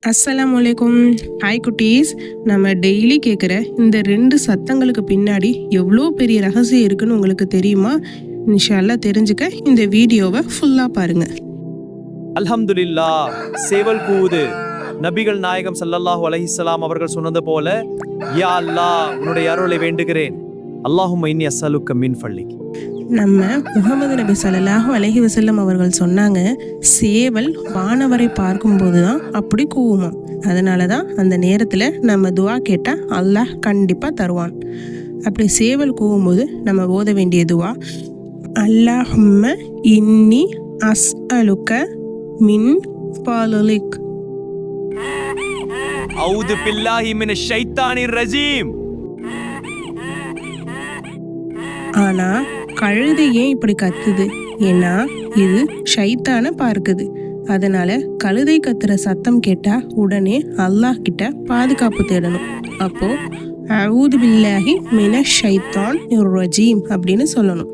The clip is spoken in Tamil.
அஸ்ஸலாமு அலைக்கும். ஹாய் குட்டீஸ். நம்ம டெய்லி கேட்குற இந்த 2 சத்தங்களுக்கு பின்னாடி எவ்வளோ பெரிய ரகசியம் இருக்குன்னு உங்களுக்கு தெரியுமா? இன்ஷா அல்லாஹ் தெரிஞ்சுக்க இந்த வீடியோவை ஃபுல்லாக பாருங்கள். அல்ஹம்துலில்லாஹ். சேவல் கூவுது. நபிகள் நாயகம் ஸல்லல்லாஹு அலைஹி வஸல்லம் அவர்கள் சொன்னது போல, யா அல்லாஹ், உன்னுடைய அருளை வேண்டுகிறேன். அல்லாஹும்ம இன்னி அஸ்அலுக்க மின் ஃபல்லிக். நம்ம முகமது நபி ஸல்லல்லாஹு அலைஹி வஸல்லம் அவர்கள் சொன்னாங்க, சேவல் வானவரை பார்க்கும்போது தான் அப்படி கூவுமாம். அதனால தான் அந்த நேரத்தில் நம்ம துவா கேட்டால் அல்லாஹ் கண்டிப்பாக தருவான். அப்படி சேவல் கூவும்போது நம்ம ஓத வேண்டிய துவா, அல்லாஹும்ம இன்னி அஸ்அலுக்க மின் ஃபலிக். அஊது பில்லாஹி மினஷ் ஷைத்தானிர் ரஜீம். ஆனா கழுதை ஏன் இப்படி கத்துது? ஏன்னா இது ஷைத்தானை பார்க்குது. அதனால கழுதை கத்துற சத்தம் கேட்டா உடனே அல்லாஹ் கிட்ட பாதுகாப்பு தேடணும். அப்போ அஊது பில்லாஹி மினஷ் ஷைத்தானிர் ரஜீம் அப்படின்னு சொல்லணும்.